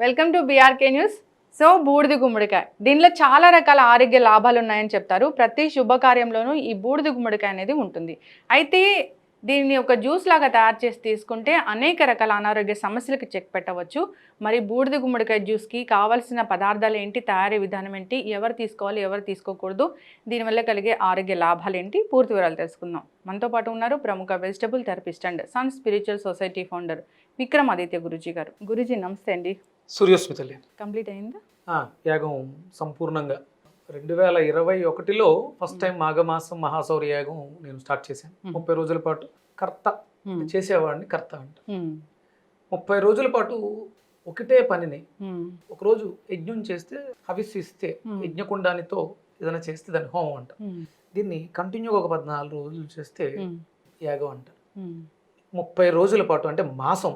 Welcome to BRK news. So బూడిద గుమ్మడికాయ, దీనిలో చాలా రకాల ఆరోగ్య లాభాలు ఉన్నాయని చెప్తారు. ప్రతి శుభకార్యంలోనూ ఈ బూడిద గుమ్మడికాయ అనేది ఉంటుంది. అయితే దీన్ని ఒక జ్యూస్ లాగా తయారు చేసి తీసుకుంటే అనేక రకాల అనారోగ్య సమస్యలకు చెక్ పెట్టవచ్చు. మరి బూడిద గుమ్మడికాయ జ్యూస్కి కావాల్సిన పదార్థాలు ఏంటి, తయారీ విధానం ఏంటి, ఎవరు తీసుకోవాలి ఎవరు తీసుకోకూడదు, దీనివల్ల కలిగే ఆరోగ్య లాభాలు ఏంటి, పూర్తి వివరాలు తెలుసుకుందాం. మనతో పాటు ఉన్నారు ప్రముఖ vegetable therapist and sun spiritual society founder Vikramaditya Guruji గారు. గురూజీ నమస్తే అండి. సూర్యోస్మితలే కంప్లీట్ అయిందా యాగం సంపూర్ణంగా 2021లో ఫస్ట్ టైం మాఘమాసం మహాసౌర యాగం నేను స్టార్ట్ చేశాను. 30 రోజుల పాటు కర్త చేసేవాడిని, కర్త అంట. 30 రోజుల పాటు ఒకటే పనిని, ఒకరోజు యజ్ఞం చేస్తే హవిస్సు ఇస్తే యజ్ఞకుండానితో ఏదైనా చేస్తే దాన్ని హోమం అంట. దీన్ని కంటిన్యూగా ఒక 14 రోజులు చేస్తే యాగం అంట. 30 రోజుల పాటు అంటే మాసం,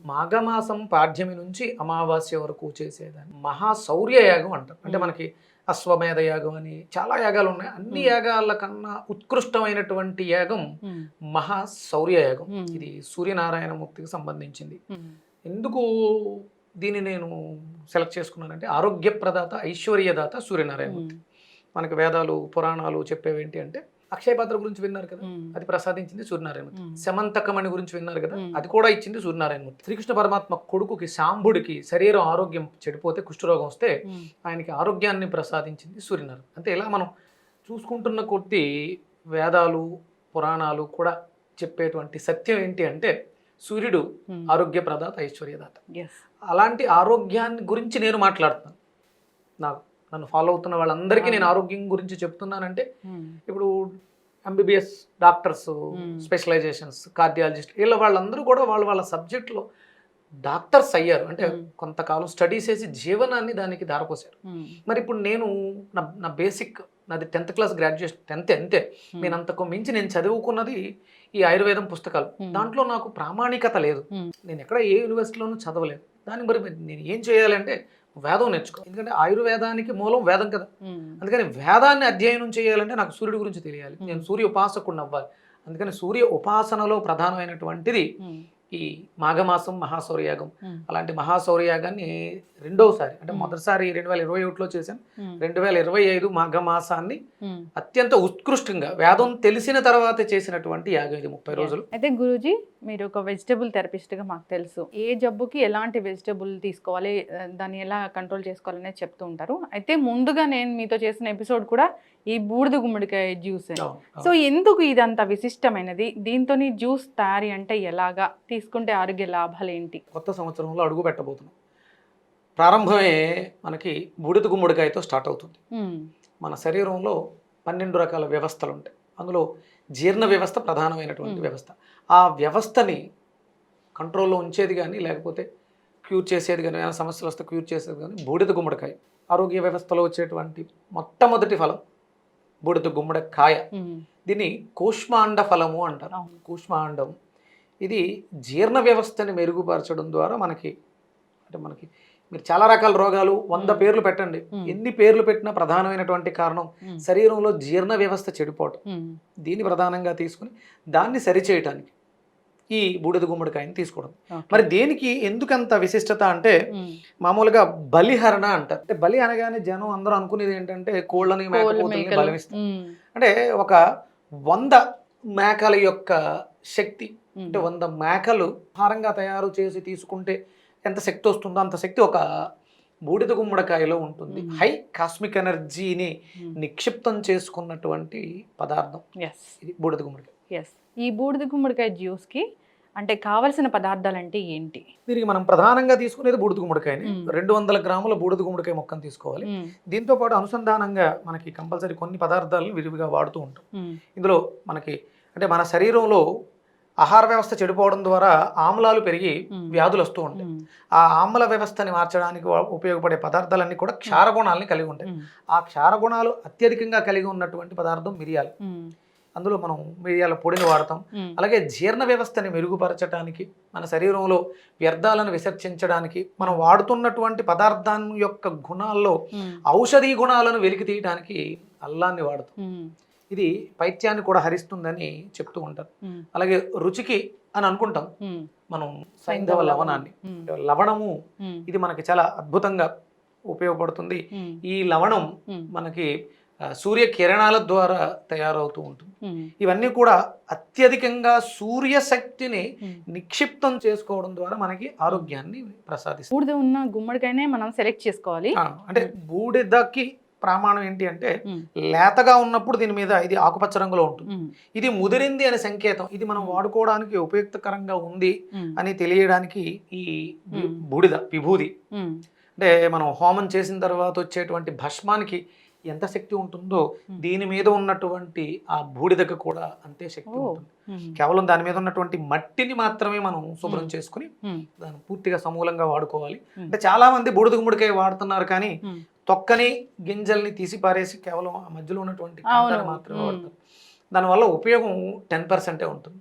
మాఘమాసం పాడ్యమి నుంచి అమావాస్య వరకు చేసేదాన్ని మహాశౌర్య యాగం అంటారు. అంటే మనకి అశ్వమేధ యాగం అని చాలా యాగాలు ఉన్నాయి. అన్ని యాగాల కన్నా ఉత్కృష్టమైనటువంటి యాగం మహాశౌర్య యాగం. ఇది సూర్యనారాయణమూర్తికి సంబంధించింది. ఎందుకు దీన్ని నేను సెలెక్ట్ చేసుకున్నానంటే, ఆరోగ్య ప్రదాత ఐశ్వర్యదాత సూర్యనారాయణమూర్తి. మనకి వేదాలు పురాణాలు చెప్పేవేంటి అంటే, అక్షయపాత్ర గురించి విన్నారు కదా, అది ప్రసాదించింది సూర్యనారాయణమూర్తి. శమంతకమణి గురించి విన్నారు కదా, అది కూడా ఇచ్చింది సూర్యనారాయణమూర్తి. శ్రీకృష్ణ పరమాత్మ కొడుకుకి శాంభుడికి శరీరం ఆరోగ్యం చెడిపోతే, కుష్ఠరోగం వస్తే ఆయనకి ఆరోగ్యాన్ని ప్రసాదించింది సూర్యనారాయణ. అంటే ఇలా మనం చూసుకుంటున్న కొద్దీ వేదాలు పురాణాలు కూడా చెప్పేటువంటి సత్యం ఏంటి అంటే, సూర్యుడు ఆరోగ్య ప్రదాత ఐశ్వర్యదాత. అలాంటి ఆరోగ్యాన్ని గురించి నేను మాట్లాడుతున్నాను. నన్ను ఫాలో అవుతున్న వాళ్ళందరికీ నేను ఆరోగ్యం గురించి చెప్తున్నానంటే, ఇప్పుడు ఎంబీబీఎస్ డాక్టర్స్, స్పెషలైజేషన్స్, కార్డియాలజిస్ట్, వాళ్ళందరూ కూడా వాళ్ళ సబ్జెక్ట్లో డాక్టర్స్ అయ్యారు. అంటే కొంతకాలం స్టడీస్ చేసి జీవనాన్ని దానికి ధారపోసారు. మరి ఇప్పుడు నేను నా బేసిక్, నాది 10th క్లాస్ గ్రాడ్యుయేషన్, 10th అంతే. నేను అంతకు మించి నేను చదువుకున్నది ఈ ఆయుర్వేదం పుస్తకాలు. దాంట్లో నాకు ప్రామాణికత లేదు. నేను ఎక్కడ ఏ యూనివర్సిటీలోనూ చదవలేదు. దాన్ని మరి నేను ఏం చేయాలంటే వేదం నేర్చుకో. ఎందుకంటే ఆయుర్వేదానికి మూలం వేదం కదా. అందుకని వేదాన్ని అధ్యయనం చేయాలంటే నాకు సూర్యుడి గురించి తెలియాలి. నేను సూర్య ఉపాసకుడిని అవ్వాలి. అందుకని సూర్య ఉపాసనలో ప్రధానమైనటువంటిది ఈ మాఘమాసం మహాశౌర్యయాగం. అలాంటి మహాశౌర్యయాగాన్ని రెండోసారి, అంటే మొదటిసారి 2021లో చేశాను. 2025 మాఘమాసాన్ని అత్యంత ఉత్కృష్టంగా వేదం తెలిసిన తర్వాత చేసినటువంటి యాగం ఇది, 30 రోజులు. అయితే గురూజీ, మీరు ఒక వెజిటబుల్ థెరపిస్ట్గా మాకు తెలుసు, ఏ జబ్బుకి ఎలాంటి వెజిటబుల్ తీసుకోవాలి, దాన్ని ఎలా కంట్రోల్ చేసుకోవాలనేది చెప్తూ ఉంటారు. అయితే ముందుగా నేను మీతో చేసిన ఎపిసోడ్ కూడా ఈ బూడిద గుమ్మడికాయ జ్యూస్. సో ఎందుకు ఇదంత విశిష్టమైనది, దీంతో జ్యూస్ తయారీ అంటే ఎలాగా, తీసుకుంటే ఆరోగ్య లాభాలు ఏంటి? కొత్త సంవత్సరంలో అడుగు పెట్టబోతున్నాం. ప్రారంభమే మనకి బూడిద గుమ్మడికాయతో స్టార్ట్ అవుతుంది. మన శరీరంలో 12 రకాల వ్యవస్థలు ఉంటాయి. అందులో జీర్ణ వ్యవస్థ ప్రధానమైనటువంటి వ్యవస్థ. ఆ వ్యవస్థని కంట్రోల్లో ఉంచేది కానీ, లేకపోతే క్యూర్ చేసేది కానీ, ఏమైనా సమస్యలు వస్తే క్యూర్ చేసేది కానీ బూడిద గుమ్మడికాయ. ఆరోగ్య వ్యవస్థలో వచ్చేటువంటి మొట్టమొదటి ఫలం బూడిద గుమ్మడికాయ. దీన్ని కూష్మాండ ఫలము అంటారు. కూష్మాండం ఇది జీర్ణ వ్యవస్థని మెరుగుపరచడం ద్వారా మనకి మీరు చాలా రకాల రోగాలు 100 పేర్లు పెట్టండి, ఎన్ని పేర్లు పెట్టినా ప్రధానమైనటువంటి కారణం శరీరంలో జీర్ణ వ్యవస్థ చెడిపోవటం. దీన్ని ప్రధానంగా తీసుకుని దాన్ని సరిచేయటానికి ఈ బూడిద గుమ్మడికాయని తీసుకోవడం. మరి దేనికి ఎందుకంత విశిష్టత అంటే, మామూలుగా బలిహరణ అంటారు. అంటే బలి అనగానే జనం అందరూ అనుకునేది ఏంటంటే కోళ్ళని, మేకపోతుల్ని బలిస్తారు. అంటే ఒక 100 మేకల యొక్క శక్తి, అంటే 100 మేకలు ఆహారంగా తయారు చేసి తీసుకుంటే ఎంత శక్తి వస్తుందో అంత శక్తి ఒక బూడిద గుమ్మడికాయలో ఉంటుంది. హై కాస్మిక్ ఎనర్జీని నిక్షిప్తం చేసుకున్నటువంటి పదార్థం ఇది బూడిద గుమ్మడికాయ. ఈ బూడిద గుమ్మడికాయ జ్యూస్కి అంటే కావలసిన పదార్థాలు అంటే ఏంటి? దీనికి మనం ప్రధానంగా తీసుకునేది బూడిద గుమ్మడికాయని. 200 గ్రాముల బూడిద గుమ్మడికాయ మొక్కను తీసుకోవాలి. దీంతో పాటు అనుసంధానంగా మనకి కంపల్సరీ కొన్ని పదార్థాలను విరివిగా వాడుతూ ఉంటాం. ఇందులో మనకి అంటే మన శరీరంలో ఆహార వ్యవస్థ చెడిపోవడం ద్వారా ఆమ్లాలు పెరిగి వ్యాధులు వస్తూ ఉంటాయి. ఆ ఆమ్ల వ్యవస్థని మార్చడానికి ఉపయోగపడే పదార్థాలన్నీ కూడా క్షారగుణాలని కలిగి ఉంటాయి. ఆ క్షారగుణాలు అత్యధికంగా కలిగి ఉన్నటువంటి పదార్థం మిరియాలు. అందులో మనం మిరియాల పొడిని వాడతాం. అలాగే జీర్ణ వ్యవస్థని మెరుగుపరచడానికి, మన శరీరంలో వ్యర్థాలను విసర్జించడానికి మనం వాడుతున్నటువంటి పదార్థాన్ని యొక్క గుణాల్లో ఔషధీ గుణాలను వెలికి తీయడానికి అల్లాన్ని వాడతాం. ఇది పైత్యాన్ని కూడా హరిస్తుందని చెప్తూ ఉంటారు. అలాగే రుచికి అని అనుకుంటాం, మనం సైంధవ లవణాన్ని, లవణము ఇది మనకి చాలా అద్భుతంగా ఉపయోగపడుతుంది. ఈ లవణం మనకి సూర్య కిరణాల ద్వారా తయారవుతూ ఉంటుంది. ఇవన్నీ కూడా అత్యధికంగా సూర్యశక్తిని నిక్షిప్తం చేసుకోవడం ద్వారా మనకి ఆరోగ్యాన్ని ప్రసాదిస్తుంది. బూడిద ఉన్న గుమ్మడికాయనే మనం సెలెక్ట్ చేసుకోవాలి. అంటే బూడిదకి ప్రమాణం ఏంటి అంటే లేతగా ఉన్నప్పుడు దీని మీద ఇది ఆకుపచ్చ రంగులో ఉంటుంది. ఇది ముదిరింది అనే సంకేతం. ఇది మనం వాడుకోవడానికి ఉపయుక్తకరంగా ఉంది అని తెలియడానికి ఈ బూడిద విభూది, అంటే మనం హోమం చేసిన తర్వాత వచ్చేటువంటి భస్మానికి ఎంత శక్తి ఉంటుందో దీని మీద ఉన్నటువంటి ఆ బూడిదకు కూడా అంతే శక్తి ఉంటుంది. కేవలం దాని మీద ఉన్నటువంటి మట్టిని మాత్రమే మనం శుభ్రం చేసుకుని దాన్ని పూర్తిగా సమూలంగా వాడుకోవాలి. అంటే చాలా మంది బూడిద గుమ్మడికాయ వాడుతున్నారు కానీ తొక్కని గింజల్ని తీసి పారేసి కేవలం ఆ మధ్యలో ఉన్నటువంటి కాండాన్ని మాత్రమే వాడతారు. దానివల్ల ఉపయోగం 10% ఉంటుంది.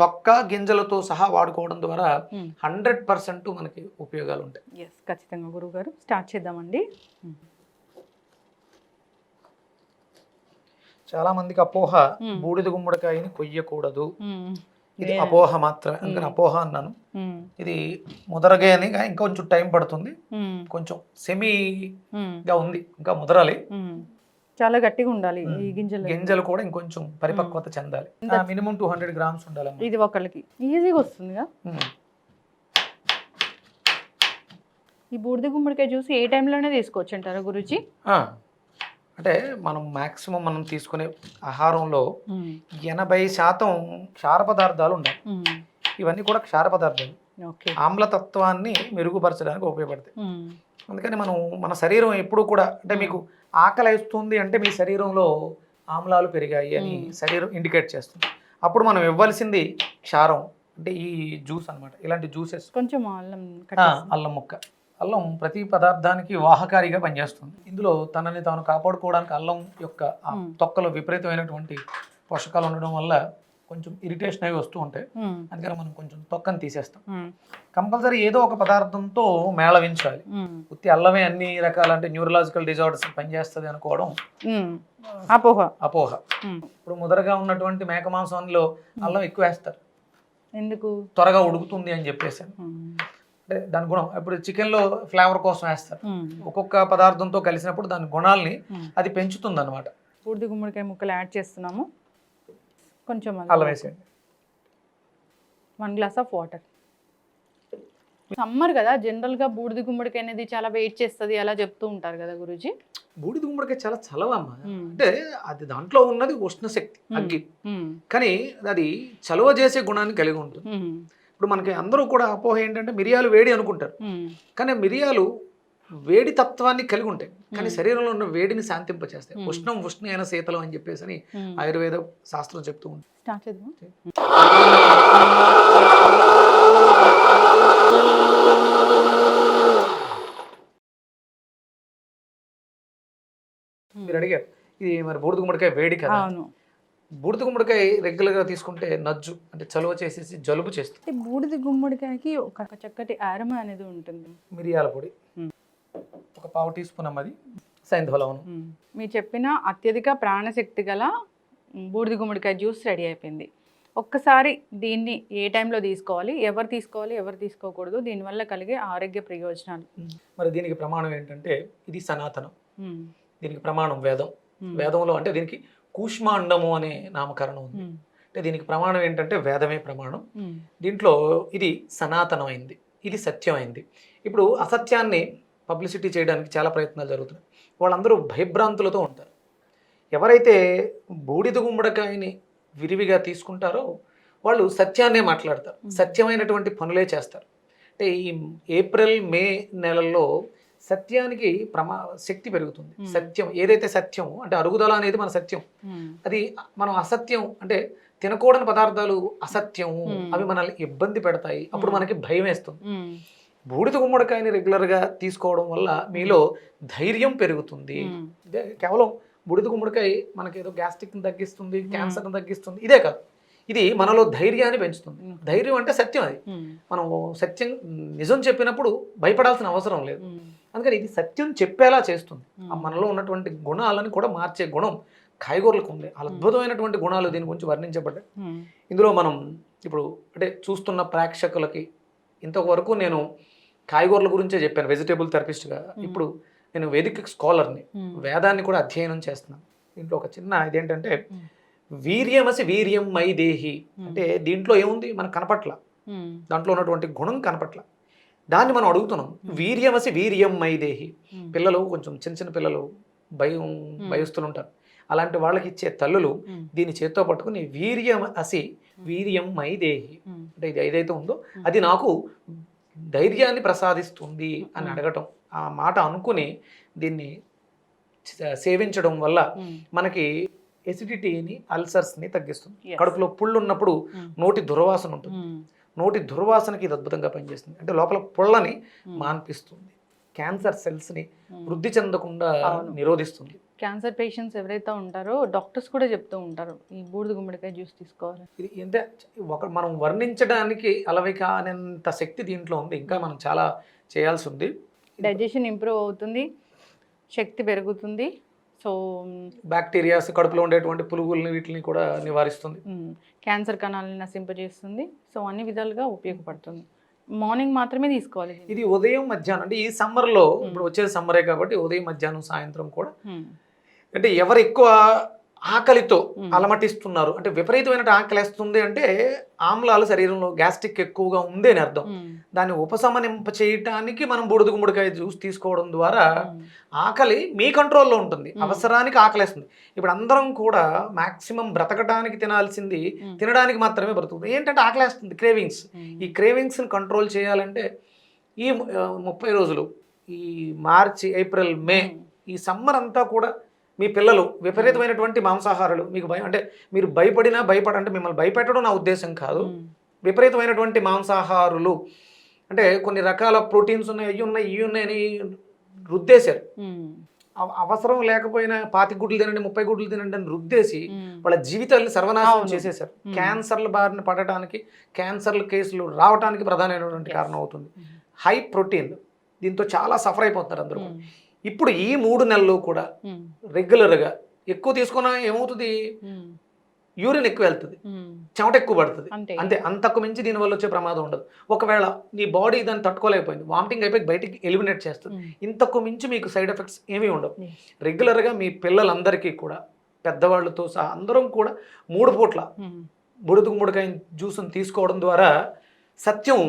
తొక్క గింజలతో సహా వాడుకోవడం ద్వారా 100% మనకి ఉపయోగాలు ఉంటాయి. ఖచ్చితంగా గురువు గారు స్టార్ట్ చేద్దామండి. చాలా మందికి అపోహ, బూడిద గుమ్మడికాయని కొయ్యకూడదు, ఇది అపోహ మాత్రమే. అందుకని అపోహ అన్నాను. ఇది ముదరగానే ఇంకొంచెం టైం పడుతుంది, కొంచెం సెమీగా ఉంది, ఇంకా ముదరాలి, చాలా గట్టిగా ఉండాలి. ఈ గింజలు కూడా ఇంకొంచెం పరిపక్వత చెందాలి. మినిమం 200 గ్రామ్స్ ఉండాలి. ఇది ఒకళ్ళకి ఈజీగా వస్తుందిగా. ఈ బూడిద గుమ్మడికాయ జ్యూస్ ఏ టైంలోనే తీసుకోవచ్చు అంటారా గురూజీ? అంటే మనం తీసుకునే ఆహారంలో 80% క్షార పదార్థాలు ఉండాలి. ఇవన్నీ కూడా క్షార పదార్థాలు ఆమ్లతత్వాన్ని మెరుగుపరచడానికి ఉపయోగపడతాయి. అందుకని మన శరీరం ఎప్పుడు కూడా, అంటే మీకు ఆకలి వేస్తుంది అంటే మీ శరీరంలో ఆమ్లాలు పెరిగాయి అని శరీరం ఇండికేట్ చేస్తుంది. అప్పుడు మనం ఇవ్వాల్సింది క్షారం, అంటే ఈ జ్యూస్ అన్నమాట. ఇలాంటి జ్యూసెస్, కొంచెం అల్లం ముక్క. అల్లం ప్రతి పదార్థానికి వాహకారిగా పనిచేస్తుంది. ఇందులో తనని తాను కాపాడుకోవడానికి అల్లం యొక్క తొక్కలో విపరీతమైనటువంటి పోషకాలు ఉండడం వల్ల కొంచెం ఇరిటేషన్ అవి వస్తూ ఉంటాయి. అందుకని మనం కొంచెం తొక్కని తీసేస్తాం. కంపల్సరీ ఏదో ఒక పదార్థంతో మేళవించాలి. ఉత్తి అల్లమే అన్ని రకాల, అంటే న్యూరలాజికల్ డిజార్డర్స్ పనిచేస్తుంది అనుకోవడం అపోహ. ఇప్పుడు ముదరగా ఉన్నటువంటి మేక మాంసంలో అల్లం ఎక్కువ వేస్తారు, ఎందుకు? త్వరగా ఉడుకుతుంది అని చెప్పేసి. అంటే దాని గుణం, ఇప్పుడు చికెన్లో ఫ్లేవర్ కోసం వేస్తారు. ఒక్కొక్క పదార్థంతో కలిసినప్పుడు దాని గుణాలని అది పెంచుతుంది అనమాట. బూడిద గుమ్మడికాయ ముక్కలు యాడ్ చేస్తున్నాము. కొంచెం అల్లం వేసేయండి. 1 గ్లాస్ ఆఫ్ వాటర్. సమ్మర్ కదా, జనరల్గా బూడిద గుమ్మడికాయ అనేది చాలా వెయిట్ చేస్తుంది అలా చెప్తూ ఉంటారు కదా గురూజీ. బూడిద గుమ్మడికాయ చాలా చలవమ్మ. అంటే అది దాంట్లో ఉన్నది ఉష్ణశక్తి, అగ్గి, కానీ అది చలవ చేసే గుణాన్ని కలిగి ఉంటుంది. ఇప్పుడు మనకి అందరూ కూడా అపోహ ఏంటంటే మిరియాలు వేడి అనుకుంటారు, కానీ మిరియాలు వేడి తత్వాన్ని కలిగి ఉంటాయి, కానీ శరీరంలో ఉన్న వేడిని శాంతింపచేస్తాయి. ఉష్ణ అయిన శీతలం అని చెప్పేసి అని ఆయుర్వేద శాస్త్రం చెప్తూ ఉంటుంది. మీరు అడిగారు ఇది మరి బూడిద గుమ్మడికాయ వేడి కదా. బూడిద గుమ్మడికాయ రెగ్యులర్గా తీసుకుంటే నజ్జు, అంటే చలువ చేసేసి జలుబు చేస్తుంది. బూడిద గుమ్మడికాయకి ఒక చక్కటి ఆరమ అనేది ఉంటుంది. మిరియాల పొడి ఒక 1/4 టీ స్పూన్ అమ్మది, సైంధవ లవణం. మీరు చెప్పిన అత్యధిక ప్రాణశక్తి గల బూడిద గుమ్మడికాయ జ్యూస్ రెడీ అయిపోయింది. ఒక్కసారి దీన్ని ఏ టైంలో తీసుకోవాలి, ఎవరు తీసుకోకూడదు, దీనివల్ల కలిగే ఆరోగ్య ప్రయోజనాలు? మరి దీనికి ప్రమాణం ఏంటంటే ఇది సనాతనం. దీనికి ప్రమాణం వేదం. వేదంలో అంటే దీనికి కూష్మాండము అనే నామకరణం ఉంది. అంటే దీనికి ప్రమాణం ఏంటంటే వేదమే ప్రమాణం. దీంట్లో ఇది సనాతనమైంది, ఇది సత్యమైంది. ఇప్పుడు అసత్యాన్ని పబ్లిసిటీ చేయడానికి చాలా ప్రయత్నాలు జరుగుతున్నాయి. వాళ్ళందరూ భయభ్రాంతులతో ఉంటారు. ఎవరైతే బూడిద గుమ్మడికాయని విరివిగా తీసుకుంటారో వాళ్ళు సత్యాన్నే మాట్లాడతారు, సత్యమైనటువంటి పనులే చేస్తారు. అంటే ఈ ఏప్రిల్ మే నెలల్లో సత్యానికి శక్తి పెరుగుతుంది. సత్యం ఏదైతే సత్యం అంటే అరుగుదల అనేది మన సత్యం. అది మనం అసత్యం అంటే తినకూడని పదార్థాలు అసత్యము, అవి మనల్ని ఇబ్బంది పెడతాయి, అప్పుడు మనకి భయం వేస్తుంది. బూడిద గుమ్మడికాయని రెగ్యులర్గా తీసుకోవడం వల్ల మీలో ధైర్యం పెరుగుతుంది. కేవలం బూడిద గుమ్మడికాయ మనకి ఏదో గ్యాస్ట్రిక్ని తగ్గిస్తుంది, క్యాన్సర్ని తగ్గిస్తుంది, ఇదే కాదు, ఇది మనలో ధైర్యాన్ని పెంచుతుంది. ధైర్యం అంటే సత్యం. అది మనం సత్యం నిజం చెప్పినప్పుడు భయపడాల్సిన అవసరం లేదు. అందుకని ఇది సత్యం చెప్పేలా చేస్తుంది. మనలో ఉన్నటువంటి గుణాలను కూడా మార్చే గుణం కాయగూరలకు ఉంది. అద్భుతమైనటువంటి గుణాలు దీని గురించి వర్ణించబడ్డాయి. ఇందులో మనం ఇప్పుడు అంటే చూస్తున్న ప్రేక్షకులకి ఇంతవరకు నేను కాయగూరల గురించే చెప్పాను వెజిటేబుల్ థెరపిస్ట్గా. ఇప్పుడు నేను వేదిక స్కాలర్ని, వేదాన్ని కూడా అధ్యయనం చేస్తున్నాను. దీంట్లో ఒక చిన్న ఇదేంటంటే వీర్యమసి వీర్యం మై దేహి అంటే దీంట్లో ఏముంది మనకు కనపట్ల, దాంట్లో ఉన్నటువంటి గుణం కనపట్ల, దాన్ని మనం అడుగుతున్నాం. వీర్యమసి వీర్యం మై దేహి. పిల్లలు కొంచెం చిన్న చిన్న పిల్లలు భయస్తులుంటారు, అలాంటి వాళ్ళకి ఇచ్చే తల్లులు దీన్ని చేత్తో పట్టుకుని వీర్యం అసి వీర్యం మై దేహి అంటే ఇది ఏదైతే ఉందో అది నాకు ధైర్యాన్ని ప్రసాదిస్తుంది అని అడగటం, ఆ మాట అనుకుని దీన్ని సేవించడం వల్ల మనకి ఎసిడిటీని, అల్సర్స్ని తగ్గిస్తుంది. కడుపులో పుళ్ళు ఉన్నప్పుడు నోటి దుర్వాసన ఉంటుంది, నోటి దుర్వాసనకి ఇది అద్భుతంగా పనిచేస్తుంది. అంటే లోపల పుళ్ళని మాన్పిస్తుంది, క్యాన్సర్ సెల్స్ని వృద్ధి చెందకుండా నిరోధిస్తుంది. క్యాన్సర్ పేషెంట్స్ ఎవరైతే ఉంటారో డాక్టర్స్ కూడా చెప్తూ ఉంటారు ఈ బూడిద గుమ్మడికాయ జ్యూస్ తీసుకోవాలి. ఇది అంటే మనం వర్ణించడానికి అలవి కానంత శక్తి దీంట్లో ఉంది. ఇంకా మనం చాలా చేయాల్సి ఉంది. డైజెషన్ ఇంప్రూవ్ అవుతుంది, శక్తి పెరుగుతుంది, సో బ్యాక్టీరియాస్, కడుపులో ఉండేటువంటి పురుగుల్ని వీటిని కూడా నివారిస్తుంది, క్యాన్సర్ కణాలను నశింపజేస్తుంది. సో అన్ని విధాలుగా ఉపయోగపడుతుంది. మార్నింగ్ మాత్రమే తీసుకోవాలి ఇది. ఉదయం మధ్యాహ్నం అంటే ఈ సమ్మర్లో, ఇప్పుడు వచ్చేది సమ్మరే కాబట్టి ఉదయం మధ్యాహ్నం సాయంత్రం కూడా. అంటే ఎవరు ఎక్కువ ఆకలితో అలమటిస్తున్నారు అంటే విపరీతమైన ఆకలిస్తుంది అంటే ఆమ్లాలు శరీరంలో గ్యాస్ట్రిక్ ఎక్కువగా ఉంది అని అర్థం. దాన్ని ఉపశమనింప చేయటానికి మనం బూడిద గుమ్మడికాయ జ్యూస్ తీసుకోవడం ద్వారా ఆకలి మీ కంట్రోల్లో ఉంటుంది, అవసరానికి ఆకలేస్తుంది. ఇప్పుడు అందరం కూడా మాక్సిమం బ్రతకడానికి తినాల్సింది తినడానికి మాత్రమే బ్రతుకుతుంది. ఏంటంటే ఆకలేస్తుంది, క్రేవింగ్స్. ఈ క్రేవింగ్స్ని కంట్రోల్ చేయాలంటే ఈ 30 రోజులు, ఈ మార్చి, ఏప్రిల్, మే, ఈ సమ్మర్ అంతా కూడా మీ పిల్లలు విపరీతమైనటువంటి మాంసాహారాలు, మీకు భయం అంటే మీరు భయపడంటే మిమ్మల్ని భయపెట్టడం నా ఉద్దేశం కాదు. విపరీతమైనటువంటి మాంసాహారులు అంటే కొన్ని రకాల ప్రోటీన్స్ ఉన్నాయి, అవి ఉన్నాయి, ఇవి ఉన్నాయని రుద్దేశారు. అవసరం లేకపోయినా 25 గుడ్లు తినండి, 30 గుడ్లు తినండి అని రుద్దేసి వాళ్ళ జీవితాలను సర్వనాశనం చేసేశారు. క్యాన్సర్ల బారిన పడటానికి, క్యాన్సర్ల కేసులు రావడానికి ప్రధానమైనటువంటి కారణం అవుతుంది హై ప్రోటీన్. దీంతో చాలా సఫర్ అయిపోతున్నారు అందరూ. ఇప్పుడు ఈ 3 నెలలు కూడా రెగ్యులర్గా ఎక్కువ తీసుకున్నా ఏమవుతుంది, యూరిన్ ఎక్కువ వెళ్తుంది, చెమట ఎక్కువ పడుతుంది, అంతే. అంతకు మించి దీనివల్ల వచ్చే ప్రమాదం ఉండదు. ఒకవేళ నీ బాడీ దాన్ని తట్టుకోలేకపోయింది, వామిటింగ్ అయిపోయి బయటికి ఎలిమినేట్ చేస్తుంది. ఇంతకు మించి మీకు సైడ్ ఎఫెక్ట్స్ ఏమీ ఉండవు. రెగ్యులర్గా మీ పిల్లలందరికీ కూడా, పెద్దవాళ్ళతో సహా అందరం కూడా 3 పూట్ల బూడిద గుమ్మడికాయ జ్యూస్ని తీసుకోవడం ద్వారా సత్యం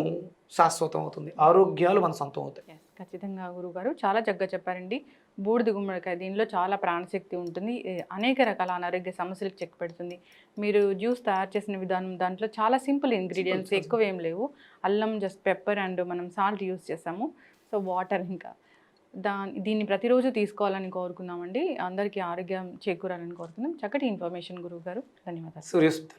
శాశ్వతం అవుతుంది, ఆరోగ్యాలు మన సొంతం అవుతాయి. ఖచ్చితంగా గురుగారు చాలా చక్కగా చెప్పారండి. బూడిద గుమ్మడికాయ దీనిలో చాలా ప్రాణశక్తి ఉంటుంది, అనేక రకాల అనారోగ్య సమస్యలకు చెక్ పెడుతుంది. మీరు జ్యూస్ తయారు చేసిన విధానం దాంట్లో చాలా సింపుల్ ఇంగ్రీడియంట్స్, ఎక్కువ ఏం లేవు. అల్లం, జస్ట్ పెప్పర్ అండ్ మనం సాల్ట్ యూస్ చేసాము, సో వాటర్. ఇంకా దీన్ని ప్రతిరోజు తీసుకోవాలని కోరుకున్నామండి. అందరికీ ఆరోగ్యం చేకూరాలని కోరుకుందాం. చక్కటి ఇన్ఫర్మేషన్ గురువు గారు, ధన్యవాదాలు. సూర్యస్మిత.